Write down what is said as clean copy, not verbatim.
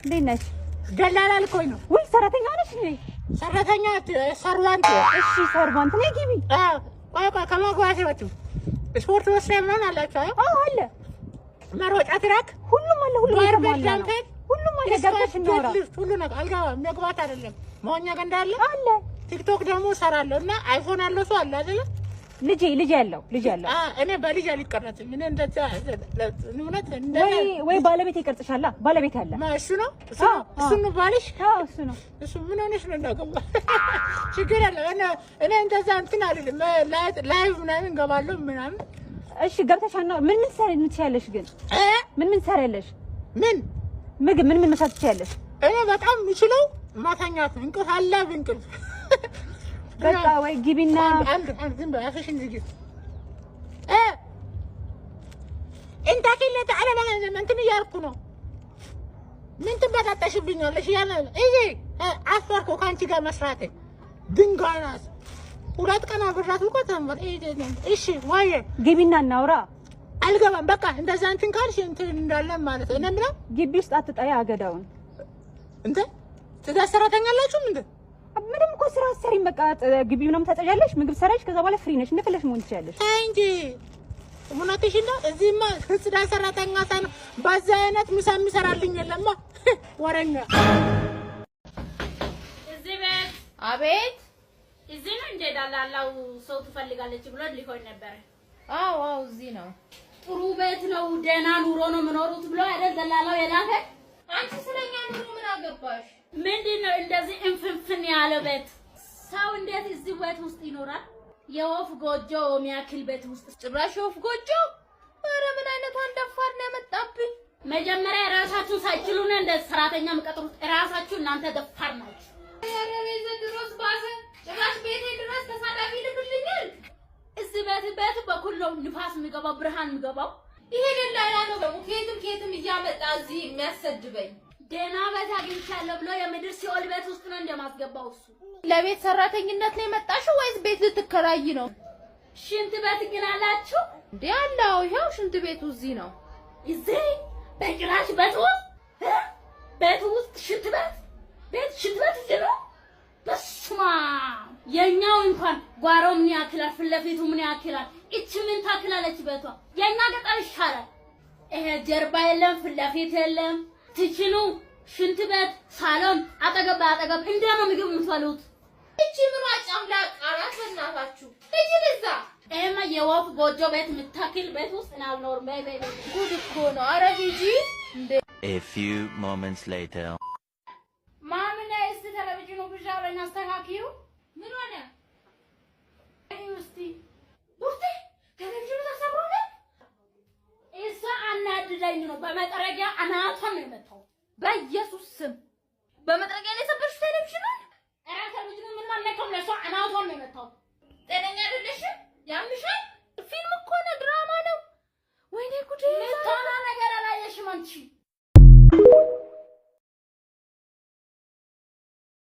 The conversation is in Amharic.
እንዴት ደላላ ልኮኝ ነው ወይ ሰራተኛ ነሽ ነኝ ሰራተኛ ሰርቫንት እሺ ሰርቫንት ነኝ ግቢ ቆይ ከመግባቴ በፊት ስፖርት ወስደህ ምን አላችሁ አለ መሮጫ ትራክ ሁሉም አለ ሁሉም አለ ገብተሽ እናውራ ሁሉ ነገር አልገባም መግባት አይደለም ማውኛ ገንዳ አለ ቲክቶክ ደግሞ ሰራለሁና አይፎን ያለው ሰው አለ አይደል ልጅ ያለው እኔ በልጅ አልቀረጽም ምን እንደዛ ንውነት እንደ ወይ ባለቤት ይቀርጽሻላ ባለቤት አለ እሱ ነው ባልሽ እሱ ነው እሱ ምን ሆነሽ ነው እንዳገባ ችግር አለ እኔ እንደዛ እንትን አይደለም ላይቭ ምናምን ገባለሁ ምናምን እሺ ገብተሻና ምን ትሰሪያለሽ ግን ምን ትሰሪያለሽ ምን ምግብ ምን መስራት ትችያለሽ እኔ በጣም የምችለው ማታኛት እንቅልፍ አለ እንቅልፍ በቃ ወይ ግቢና አንድ ዝም በል አፍሽን ዝጊ እንት አኪለተ አለ ለምን እንትን እያልኩ ነው ምን ትበጣጣሽብኛለሽ ያለ እዬ አፈርኩ ካንቺ ጋር መስራት ድንጋይ ናት ሁለት ቀን አብራት እኮ ተመር እሺ ወይ ግቢና እናውራ አልገባም በቃ እንደዛ እንትን ካልሽ እንትን እንዳለ ማለት ነው ምንም ግቢ ውስጥ አትጣይ አገዳውን እንት ትዳሰራተኛላችሁ እንዴ ምንም እኮ ስራ ሰሪም በቃ ግቢ ምናምን ታጸጃለሽ ምግብ ሰራሽ ከዛ በኋላ ፍሪ ነሽ እንደፈለሽ መሆን ትችያለሽ እንጂ ሙናተሽ ነው እዚህማ ጽዳት ሰራተኛ ሳይሆን ባዛ አይነት ምሳ የሚሰራልኝ የለማ ወረኛ እዚህ ቤት አቤት እዚህ ነው እንደ ዳላላው ሰው ትፈልጋለች ብሎ ሊሆን ነበር አዎ እዚህ ነው ጥሩ ቤት ነው ደህና ኑሮ ነው መኖሩት ብሎ አይደል ደላላው የላከ አንቺ ስለኛ ኑሮ ምን አገባሽ ምንድነው እንደዚህ እንፍንፍን ያለ ቤት ሰው እንዴት እዚህ ቤት ውስጥ ይኖራል የወፍ ጎጆ የሚያክል ቤት ውስጥ ጭራሽ የወፍ ጎጆ ኧረ ምን አይነቱ አንደፋር ነው ያመጣብኝ መጀመሪያ ራሳችሁ ሳይችሉና እንደ ሰራተኛ መቀጠሩት ራሳችሁ እናንተ ደፋር ናችሁ ኧረ ቤት ድረስ ባሰ ጭራሽ ቤቴ ድረስ ተሳዳቢ ልብልኛል እዚህ ቤት በኩል ነው ንፋስ የሚገባው ብርሃን የሚገባው ይሄ ደላላ ነው ደግሞ ከየትም እያመጣ እዚህ የሚያሰድበኝ ደህና ቤት አግኝቻለሁ ብሎ የምድር ሲኦል ቤት ውስጥ ነው እንደማስገባው እሱ ለቤት ሰራተኝነት ነው የመጣሽው ወይስ ቤት ልትከራይ ነው ሽንት ቤት ግን አላችሁ እንዴ አላው ይሄው ሽንት ቤቱ እዚህ ነው እዚህ በጭራሽ ቤት ውስጥ ሽንት ቤት እዚህ ነው በስማ የኛው እንኳን ጓሮ ምን ያክላል ፍለፊቱ ምን ያክላል እቺ ምን ታክላለች ቤቷ የኛ ገጠር ይሻላል ይሄ ጀርባ የለም ፍለፊት የለም ትችኑ ሽንት ቤት ሳሎን አጠገብ እንደማ ምግብ የምትበሉት እቺ ምን አጫምላ ቃላት በእናታችሁ እጂ ለዛ ኤማ የወፍ ጎጆ ቤት የምታክል ቤት ውስጥ ነው ኖርማል ጉድ እኮ ነው ኧረ ሂጂ A few moments later ማምና እስቲ ቴሌቪዥኑ ብቻውን አስተካክዩ ምን ሆነ እስቲ ቡርቴ ቴሌቪዥኑ ተሰብሮ ነው እዛ አናድዳኝ ነው በመጠረጊያ አናቷን ነው የመታው በኢየሱስ ስም